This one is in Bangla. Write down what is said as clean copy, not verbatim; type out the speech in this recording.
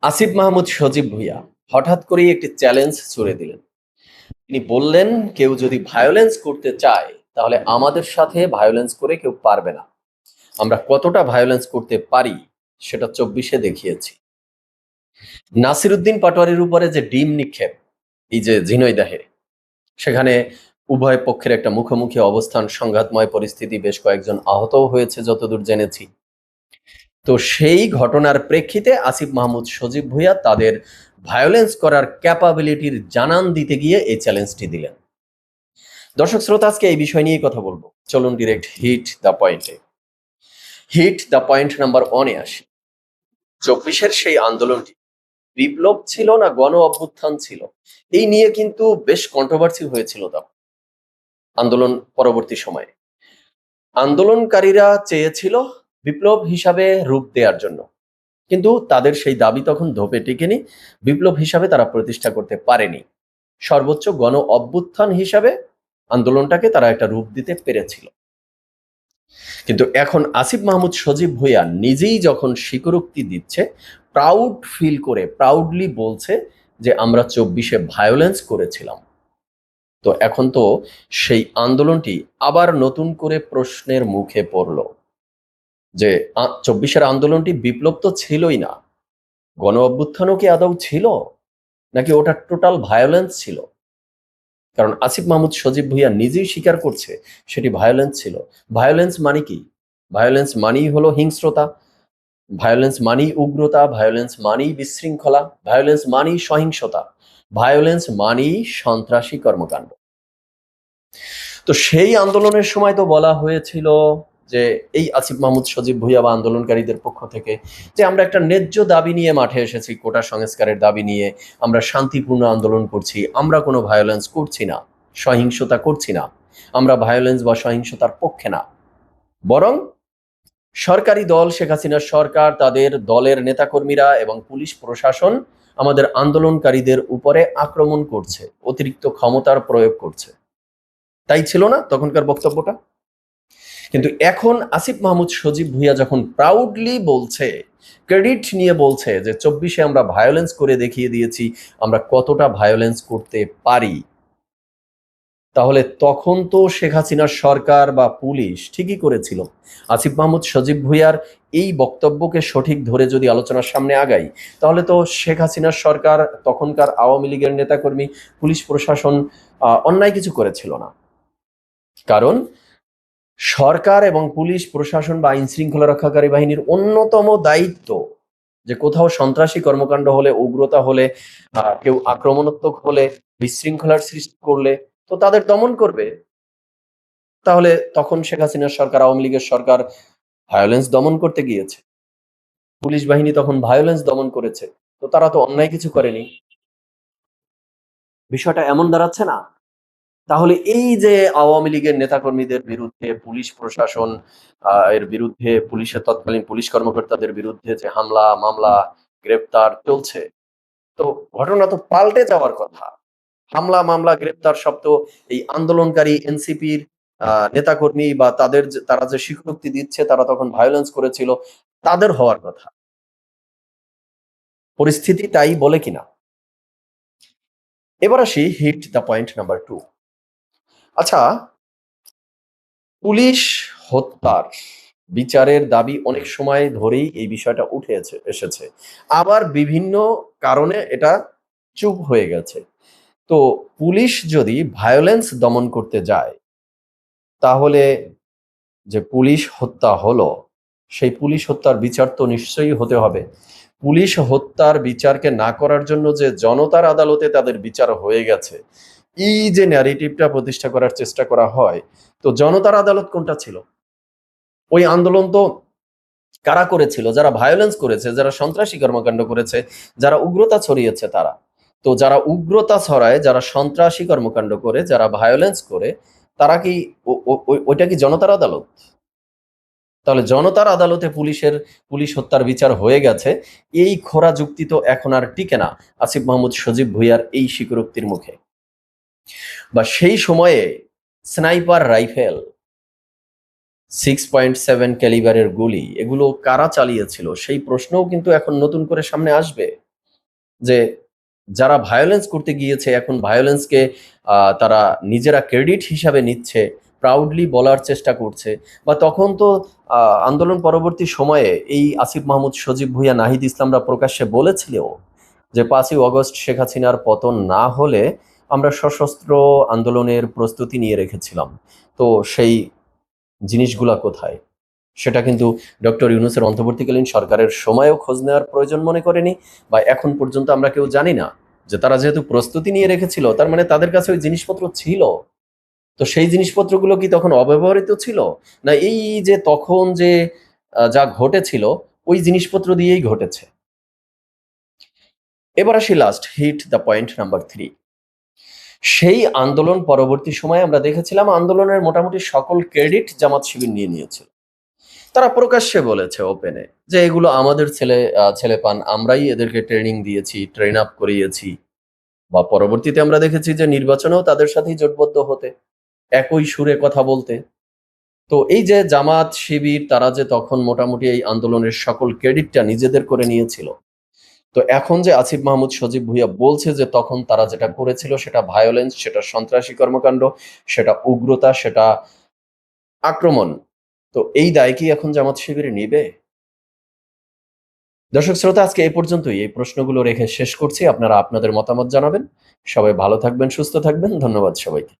আসিফ মাহমুদ সজীব ভুঁইয়া হঠাৎ করেই একটি চ্যালেঞ্জ ছুড়ে দিলেন। তিনি বললেন, কেউ যদি ভায়োলেন্স করতে চায় তাহলে আমাদের সাথে ভায়োলেন্স করে কেউ পারবে না। আমরা কতটা ভায়োলেন্স করতে পারি সেটা 24-এ দেখিয়েছি। নাসিরুদ্দিন পাটোয়ারির উপরে যে ডিম নিক্ষেপ, এই যে ঝিনাইদহে, সেখানে উভয় পক্ষের একটা মুখোমুখি অবস্থান, সংঘাতময় পরিস্থিতি, বেশ কয়েকজন আহতও হয়েছে যতদূর জেনেছি। তো সেই ঘটনার প্রেক্ষিতে আসিফ মাহমুদ সজীব ভুঁইয়া তাদের ভায়োলেন্স করার ক্যাপাবিলিটির জানান দিতে গিয়ে এই চ্যালেঞ্জটি দিলেন। দর্শক শ্রোতা, আজকে এই বিষয় নিয়েই কথা বলবো। চলুন ডিরেক্ট হিট দ্য পয়েন্টে। হিট দ্য পয়েন্ট নাম্বার 1-এ আসি। 24-এর সেই আন্দোলনটি বিপ্লব ছিল না গণ অভ্যুত্থান ছিল, এই নিয়ে কিন্তু বেশ কন্ট্রোভার্সি হয়েছিল তখন আন্দোলন পরবর্তী সময়ে। আন্দোলনকারীরা চেয়েছিল বিপ্লব হিসাবে রূপ দেওয়ার জন্য, কিন্তু তাদের সেই দাবি তখন ধোপে টেকেনি। বিপ্লব হিসাবে তারা প্রতিষ্ঠা করতে পারেনি। সর্বোচ্চ গণ অভ্যুত্থান হিসাবে আন্দোলনটাকে তারা একটা রূপ দিতে পেরেছিল। কিন্তু এখন আসিফ মাহমুদ সজীব ভুঁইয়া নিজেই যখন স্বীকারোক্তি দিচ্ছে, প্রাউড ফিল করে প্রাউডলি বলছে যে আমরা 24-এ ভায়োলেন্স করেছিলাম, তো এখন তো সেই আন্দোলনটি আবার নতুন করে প্রশ্নের মুখে পড়ল যে 24-এর আন্দোলনটি বিপ্লব তো ছিলই না, গণ অভ্যুত্থানও কি আদৌ ছিল, নাকি ওটা টোটাল ভায়োলেন্স ছিল? কারণ আসিফ মাহমুদ সজীব ভুঁইয়া নিজেই স্বীকার করছে সেটি ভায়োলেন্স ছিল। ভায়োলেন্স মানে কি? ভায়োলেন্স মানেই হলো হিংস্রতা, ভায়োলেন্স মানেই উগ্রতা, ভায়োলেন্স মানেই বিশৃঙ্খলা, ভায়োলেন্স মানেই সহিংসতা, ভায়োলেন্স মানেই সন্ত্রাসী কর্মকাণ্ড। তো সেই আন্দোলনের সময় তো বলা হয়েছিল যে এই আসিফ মাহমুদ সজীব ভুঁইয়া বা আন্দোলনকারীদের পক্ষ থেকে যে আমরা একটা ন্যায্য দাবি নিয়ে মাঠে এসেছি, কোটা সংস্কারের দাবি নিয়ে আমরা শান্তিপূর্ণ আন্দোলন করছি, আমরা কোনো ভায়োলেন্স করছি না, সহিংসতা করছি না, আমরা ভায়োলেন্স বা সহিংসতার পক্ষে না। বরং সরকারি দল শেখ হাসিনার সরকার, তাদের দলের নেতাকর্মীরা এবং পুলিশ প্রশাসন আমাদের আন্দোলনকারীদের উপরে আক্রমণ করছে, অতিরিক্ত ক্ষমতার প্রয়োগ করছে। তাই ছিল না তখনকার বক্তব্যটা? কিন্তু এখন আসিফ মাহমুদ সজীব ভুঁইয়া যখন প্রাউডলি বলছে, ক্রেডিট নিয়ে বলছে যে 24-এ আমরা ভায়োলেন্স করে দেখিয়ে দিয়েছি আমরা কতটা ভায়োলেন্স করতে পারি, তাহলে তখন তো শেখ হাসিনার সরকার বা পুলিশ ঠিকই করেছিল। আসিফ মাহমুদ সজীব ভুঁইয়ার এই বক্তব্যকে সঠিক ধরে যদি আলোচনার সামনে আগাই, তাহলে তো শেখ হাসিনার সরকার, তখনকার আওয়ামী লীগের নেতাকর্মী, পুলিশ প্রশাসন অন্যায় কিছু করেছিল না। কারণ সরকার এবং পুলিশ প্রশাসন বা আইন শৃঙ্খলা রক্ষাকারী বাহিনীর অন্যতম দায়িত্ব যে কোথাও সন্ত্রাসী কর্মকাণ্ড হলে, উগ্রতা হলে, কেউ আক্রমণাত্মক হলে, বিশৃঙ্খলার সৃষ্টি করলে তো তাদের দমন করবে। তাহলে তখন শেখ হাসিনার সরকার, আওয়ামী লীগের সরকার ভায়োলেন্স দমন করতে গিয়েছে, পুলিশ বাহিনী তখন ভায়োলেন্স দমন করেছে, তো তারা তো অন্যায় কিছু করেনি। বিষয়টা এমন দাঁড়াচ্ছে না? তাহলে এই যে আওয়ামী লীগের নেতাকর্মীদের বিরুদ্ধে পুলিশ প্রশাসন এর বিরুদ্ধে, পুলিশের তৎকালীন পুলিশ কর্মকর্তাদের বিরুদ্ধে যে হামলা, মামলা, গ্রেপ্তার চলছে, তো ঘটনা তো পাল্টে যাওয়ার কথা। হামলা, মামলা, গ্রেপ্তার সব তো এই আন্দোলনকারী এনসিপির নেতাকর্মী বা তারা যে স্বীকারোক্তি দিচ্ছে তারা তখন ভায়োলেন্স করেছিল, তাদের হওয়ার কথা। পরিস্থিতি তাই বলে কিনা? এবার আসি হিট দ্য পয়েন্ট নাম্বার 2। আচ্ছা, পুলিশ হত্যার বিচারের দাবি অনেক সময় ধরেই এই বিষয়টা উঠে এসেছে। আবার বিভিন্ন কারণে এটা চুপ হয়ে গেছে। তো পুলিশ যদি ভায়োলেন্স দমন করতে যায়, তাহলে যে পুলিশ হত্যা হলো, সেই পুলিশ হত্যার বিচার তো নিশ্চয়ই হতে হবে। পুলিশ হত্যার বিচারকে না করার জন্য যে জনতার আদালতে তাদের বিচার হয়ে গেছে, এই যে ন্যারেটিভটা প্রতিষ্ঠা করার চেষ্টা করা হয়, তো জনতার আদালত কোনটা ছিল? ওই আন্দোলন তো কারা করেছিল? যারা ভায়োলেন্স করেছে, যারা সন্ত্রাসী কর্মকাণ্ড করেছে, যারা উগ্রতা ছড়িয়েছে তারা। তো যারা উগ্রতা ছড়ায়, যারা সন্ত্রাসী কর্মকাণ্ড করে, যারা ভায়োলেন্স করে, তারা কি ওইটা কি জনতার আদালত? তাহলে জনতার আদালতে পুলিশ হত্যার বিচার হয়ে গেছে, এই খোঁড়া যুক্তি তো এখন আর টিকে না আসিফ মাহমুদ সজীব ভুঁইয়ার এই স্বীকারোক্তির মুখে। বা সেই সময়ে স্নাইপার রাইফেল, 6.7 ক্যালিবারের গুলি, এগুলো কারা চালিয়েছিল সেই প্রশ্নও কিন্তু এখন নতুন করে সামনে আসবে। যে যারা ভায়োলেন্স করতে গিয়েছে এখন ভায়োলেন্সকে তারা নিজেরা ক্রেডিট হিসাবে নিচ্ছে, প্রাউডলি বলার চেষ্টা করছে। বা তখন তো আন্দোলন পরবর্তী সময়ে এই আসিফ মাহমুদ, সজীব ভুঁইয়া, নাহিদ ইসলামরা প্রকাশ্যে বলেছিল যে 5ই অগস্ট শেখ হাসিনার পতন না হলে আমরা সশস্ত্র আন্দোলনের প্রস্তুতি নিয়ে রেখেছিলাম। তো সেই জিনিসগুলা কোথায়? সেটা কিন্তু ডক্টর ইউনূসের অন্তর্বর্তীকালীন সরকারের সময়েও খোঁজ নেওয়ার প্রয়োজন মনে করেনি, বা এখন পর্যন্ত আমরা কেউ জানি না যে তারা যেহেতু প্রস্তুতি নিয়ে রেখেছিল তার মানে তাদের কাছে ওই জিনিসপত্র ছিল। তো সেই জিনিসপত্রগুলো কি তখন অব্যবহৃত ছিল, না এই যে তখন যে যা ঘটেছিল ওই জিনিসপত্র দিয়েই ঘটেছে? এবার আসি last hit the point number 3। সেই আন্দোলন পরবর্তী সময়ে আমরা দেখেছিলাম আন্দোলনের মোটামুটি সকল ক্রেডিট জামাত শিবির নিয়ে নিয়েছিল। তারা প্রকাশ্যে বলেছে ওপেনে যে এগুলো আমাদের ছেলেপান, আমরাই এদেরকে ট্রেনিং দিয়েছি, ট্রেন আপ করিয়েছি। বা পরবর্তীতে আমরা দেখেছি যে নির্বাচনেও তাদের সাথেই জোটবদ্ধ হতে, একই সুরে কথা বলতে। তো এই যে জামাত শিবির তারা যে তখন মোটামুটি এই আন্দোলনের সকল ক্রেডিটটা নিজেদের করে নিয়েছিল, তো এখন যে আসিফ মাহমুদ, সজীব ভুঁইয়া বলছে যে তখন তারা যেটা করেছিল সেটা ভায়োলেন্স, সেটা সন্ত্রাসী কর্মকাণ্ড, সেটা উগ্রতা, সেটা আক্রমণ, তো এই দায় কি এখন জামাত শিবির নিবে? দর্শক শ্রোতা, আজকে এই পর্যন্তই। এই প্রশ্নগুলো রেখে শেষ করছি। আপনারা আপনাদের মতামত জানাবেন। সবাই ভালো থাকবেন, সুস্থ থাকবেন। ধন্যবাদ সবাইকে।